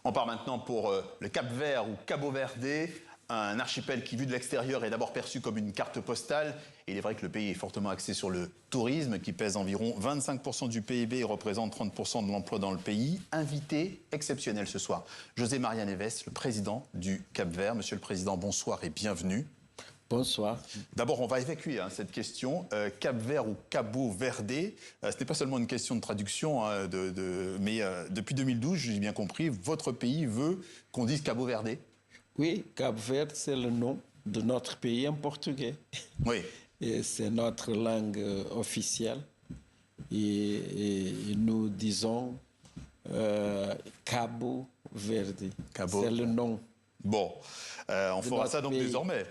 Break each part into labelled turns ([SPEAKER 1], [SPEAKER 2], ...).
[SPEAKER 1] On part maintenant pour le Cap-Vert ou Cabo Verde, un archipel qui, vu de l'extérieur, est d'abord perçu comme une carte postale. Et il est vrai que le pays est fortement axé sur le tourisme, qui pèse environ 25% du PIB et représente 30% de l'emploi dans le pays. Invité exceptionnel ce soir, José Maria Neves, le président du Cap-Vert. Monsieur le Président, bonsoir et bienvenue.
[SPEAKER 2] Bonsoir.
[SPEAKER 1] D'abord, on va évacuer cette question. Cap-Vert ou Cabo Verde, ce n'est pas seulement une question de traduction, mais depuis 2012, j'ai bien compris, votre pays veut qu'on dise Cabo Verde.
[SPEAKER 2] Oui, Cap-Vert, c'est le nom de notre pays en portugais.
[SPEAKER 1] Oui.
[SPEAKER 2] Et c'est notre langue officielle. Et nous disons Cabo Verde. C'est le nom.
[SPEAKER 1] Bon, on fera ça donc pays. Désormais.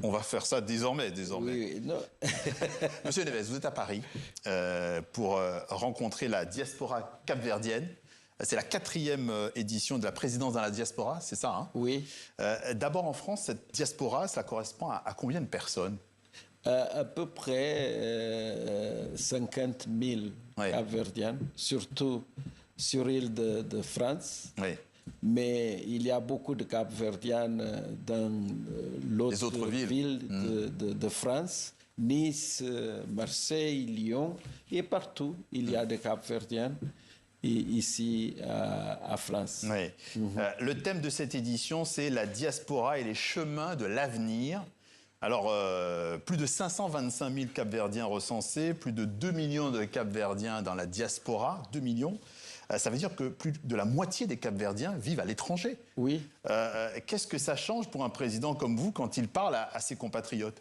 [SPEAKER 1] On va faire ça désormais.
[SPEAKER 2] Oui, non.
[SPEAKER 1] Monsieur Neves, vous êtes à Paris pour rencontrer la diaspora capverdienne. C'est la 4e édition de la présidence dans la diaspora, c'est ça, hein?
[SPEAKER 2] Oui.
[SPEAKER 1] D'abord, en France, cette diaspora, ça correspond à combien de personnes?
[SPEAKER 2] À peu près 50 000 Capverdiens, surtout sur l'île de France.
[SPEAKER 1] Oui.
[SPEAKER 2] Mais il y a beaucoup de Capverdiens dans l'autre villes de France, Nice, Marseille, Lyon, et partout il y a des Capverdiens ici à France.
[SPEAKER 1] Oui. Le thème de cette édition, c'est la diaspora et les chemins de l'avenir. Alors, plus de 525 000 Capverdiens recensés, plus de 2 millions de Capverdiens dans la diaspora, 2 millions. Ça veut dire que plus de la moitié des Capverdiens vivent à l'étranger.
[SPEAKER 2] Oui.
[SPEAKER 1] Qu'est-ce que ça change pour un président comme vous quand il parle à ses compatriotes?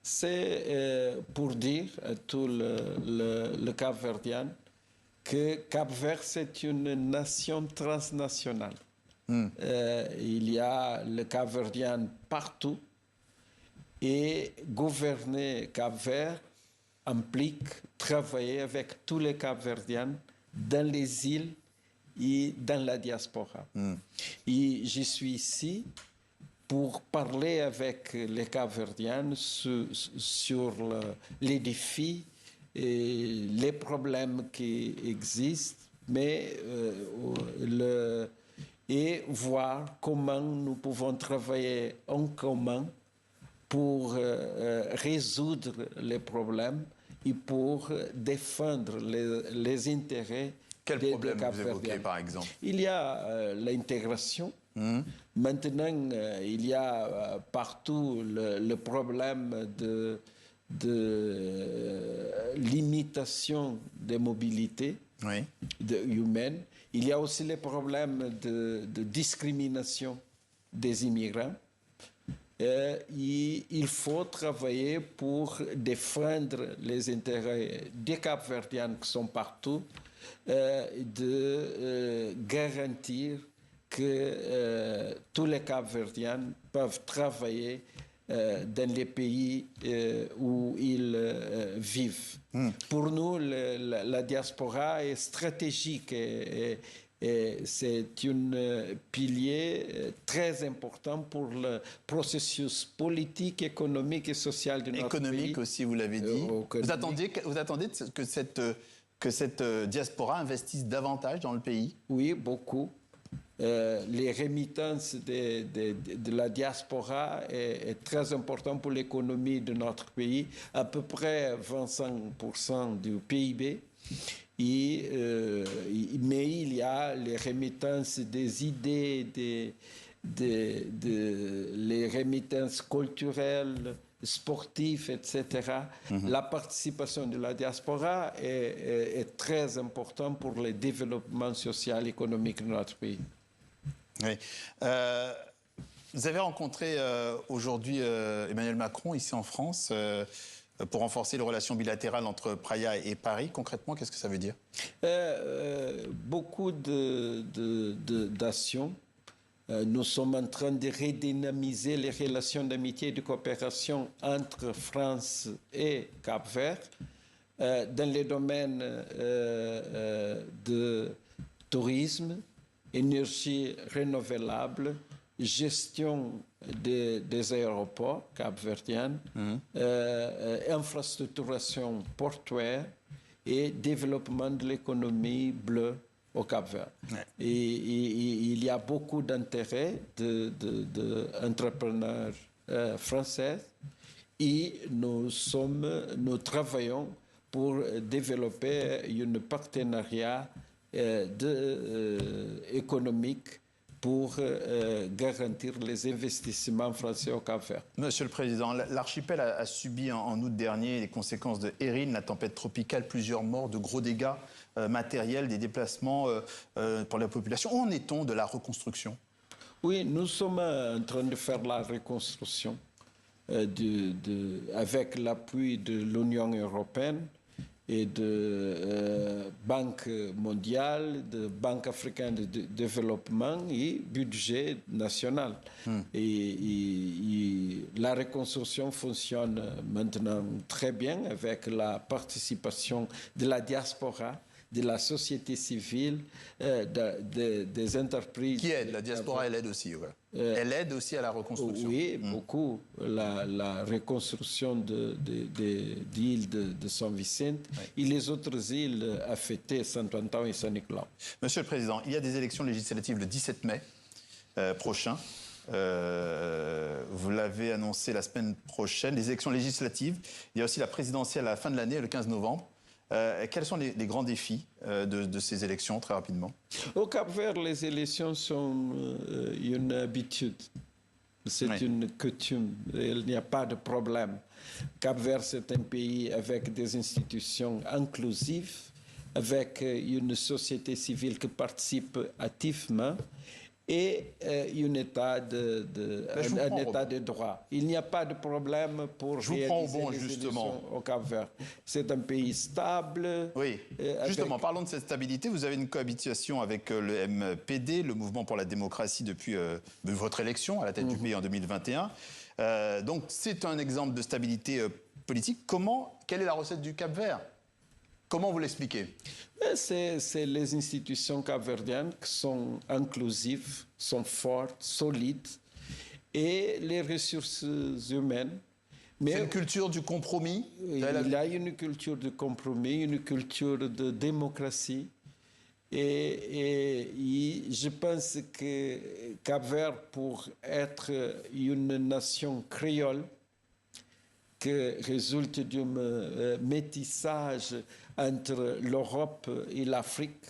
[SPEAKER 2] C'est pour dire à tout le Capverdien que Cap-Vert, c'est une nation transnationale. Il y a le Capverdien partout et gouverner Cap-Vert implique travailler avec tous les Capverdiens dans les îles et dans la diaspora. Et je suis ici pour parler avec les Capverdiens sur les défis et les problèmes qui existent, mais et voir comment nous pouvons travailler en commun pour résoudre les problèmes et pour défendre les intérêts
[SPEAKER 1] Quel problème vous évoquez, par exemple?
[SPEAKER 2] Il y a l'intégration. Maintenant, il y a partout le problème de limitation des mobilités humaines. Il y a aussi les problèmes de discrimination des immigrants. Il faut travailler pour défendre les intérêts des Capverdiens qui sont partout, de garantir que tous les Capverdiens peuvent travailler dans les pays où ils vivent. Pour nous, la diaspora est stratégique et c'est un pilier très important pour le processus politique, économique et social de notre pays.
[SPEAKER 1] Économique aussi, vous l'avez dit. Vous attendez que cette diaspora investisse davantage dans le pays?
[SPEAKER 2] Oui, beaucoup. Les remittances de la diaspora est très important pour l'économie de notre pays, à peu près 25% du PIB. Mais il y a les remittances des idées, les remittances culturelles, sportives, etc. La participation de la diaspora est très importante pour le développement social et économique de notre pays.
[SPEAKER 1] Oui. Vous avez rencontré aujourd'hui Emmanuel Macron ici en France pour renforcer les relations bilatérales entre Praia et Paris. Concrètement, qu'est-ce que ça veut dire?
[SPEAKER 2] Beaucoup d'actions. Nous sommes en train de redynamiser les relations d'amitié et de coopération entre France et Cap-Vert dans les domaines de tourisme, énergie renouvelable, gestion des aéroports capverdiens, infrastructuration portuaire et développement de l'économie bleue au Cap-Vert.
[SPEAKER 1] Ouais.
[SPEAKER 2] Et il y a beaucoup d'intérêt d'entrepreneurs français et nous travaillons pour développer un partenariat économique pour garantir les investissements français au Cap-Vert.
[SPEAKER 1] Monsieur le Président, l'archipel a subi en août dernier les conséquences de Erin, la tempête tropicale, plusieurs morts, de gros dégâts matériels, des déplacements pour la population. Où en est-on de la reconstruction?
[SPEAKER 2] Oui, nous sommes en train de faire la reconstruction avec l'appui de l'Union européenne et de Banque mondiale, de Banque africaine de développement et budget national. Et la reconstruction fonctionne maintenant très bien avec la participation de la diaspora, de la société civile, des entreprises.
[SPEAKER 1] Qui aide? La diaspora, elle aide aussi. Voilà. Elle aide aussi à la reconstruction.
[SPEAKER 2] Oui, beaucoup. La reconstruction d'îles de Saint Vicent et les autres îles affectées, Saint-Antoine et Saint-Nicolas.
[SPEAKER 1] Monsieur le Président, il y a des élections législatives le 17 mai prochain. Vous l'avez annoncé la semaine prochaine. Les élections législatives. Il y a aussi la présidentielle à la fin de l'année, le 15 novembre. Quels sont les grands défis de ces élections, très rapidement?
[SPEAKER 2] Au Cap-Vert, les élections sont une habitude. C'est une coutume. Il n'y a pas de problème. Cap-Vert, c'est un pays avec des institutions inclusives, avec une société civile qui participe activement et un état de droit. Il n'y a pas de problème pour réaliser les élections au Cap-Vert. C'est un pays stable.
[SPEAKER 1] Oui, justement, parlons de cette stabilité. Vous avez une cohabitation avec le MPD, le Mouvement pour la démocratie, depuis votre élection à la tête du pays en 2021. Donc c'est un exemple de stabilité politique. Quelle est la recette du Cap-Vert? Comment vous l'expliquez?
[SPEAKER 2] C'est les institutions capverdiennes qui sont inclusives, sont fortes, solides, et les ressources humaines.
[SPEAKER 1] C'est une culture du compromis?
[SPEAKER 2] Il y a une culture de compromis, une culture de démocratie. Et je pense que Cap-Vert, pour être une nation créole, qui résulte d'un métissage entre l'Europe et l'Afrique.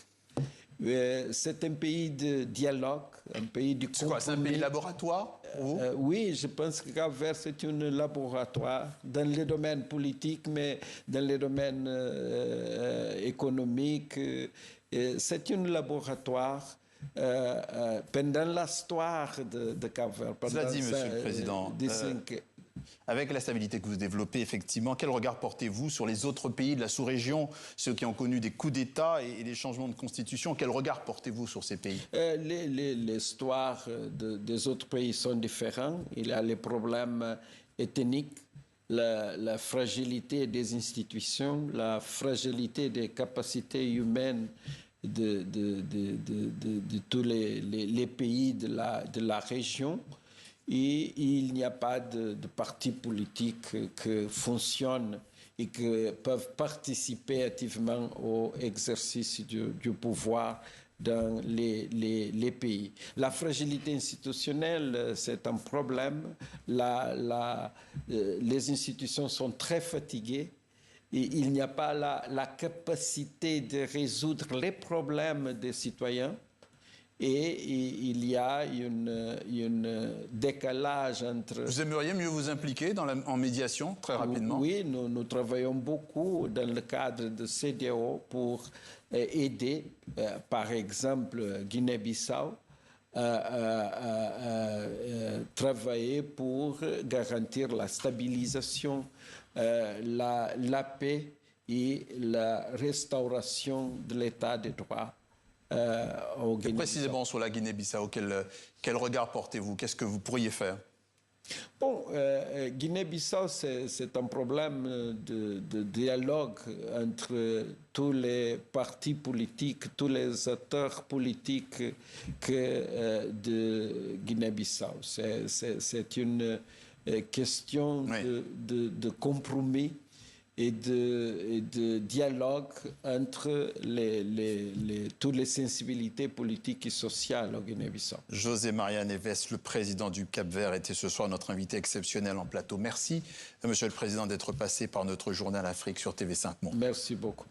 [SPEAKER 2] C'est un pays de dialogue, un pays du compromis.
[SPEAKER 1] C'est un pays laboratoire pour vous?
[SPEAKER 2] Oui, je pense que Cap-Vert, c'est un laboratoire dans les domaines politiques, mais dans les domaines économiques. C'est un laboratoire pendant l'histoire de Cap-Vert.
[SPEAKER 1] Cela dit, Monsieur le Président, avec la stabilité que vous développez, effectivement, quel regard portez-vous sur les autres pays de la sous-région, ceux qui ont connu des coups d'État et des changements de constitution? Quel regard portez-vous sur ces pays?
[SPEAKER 2] L'histoire des autres pays sont différentes. Il y a les problèmes ethniques, la fragilité des institutions, la fragilité des capacités humaines de tous les pays de la région. Et il n'y a pas de partis politiques qui fonctionnent et qui peuvent participer activement au exercice du pouvoir dans les pays. La fragilité institutionnelle, c'est un problème. Les institutions sont très fatiguées. Et il n'y a pas la capacité de résoudre les problèmes des citoyens. Et il y a un décalage entre...
[SPEAKER 1] Vous aimeriez mieux vous impliquer en médiation, très rapidement?
[SPEAKER 2] Oui, nous travaillons beaucoup dans le cadre de CEDEAO pour aider, par exemple, Guinée-Bissau, à travailler pour garantir la stabilisation, la paix et la restauration de l'état de droit.
[SPEAKER 1] Précisément sur la Guinée-Bissau, quel regard portez-vous? Qu'est-ce que vous pourriez faire?
[SPEAKER 2] Bon, Guinée-Bissau, c'est un problème de dialogue entre tous les partis politiques, tous les acteurs politiques de Guinée-Bissau. C'est une question de compromis et de dialogue entre toutes les sensibilités politiques et sociales au Guinée-Bissau.
[SPEAKER 1] José Maria Neves, le président du Cap-Vert, était ce soir notre invité exceptionnel en plateau. Merci, Monsieur le Président, d'être passé par notre journal Afrique sur TV5 Monde.
[SPEAKER 2] Merci beaucoup.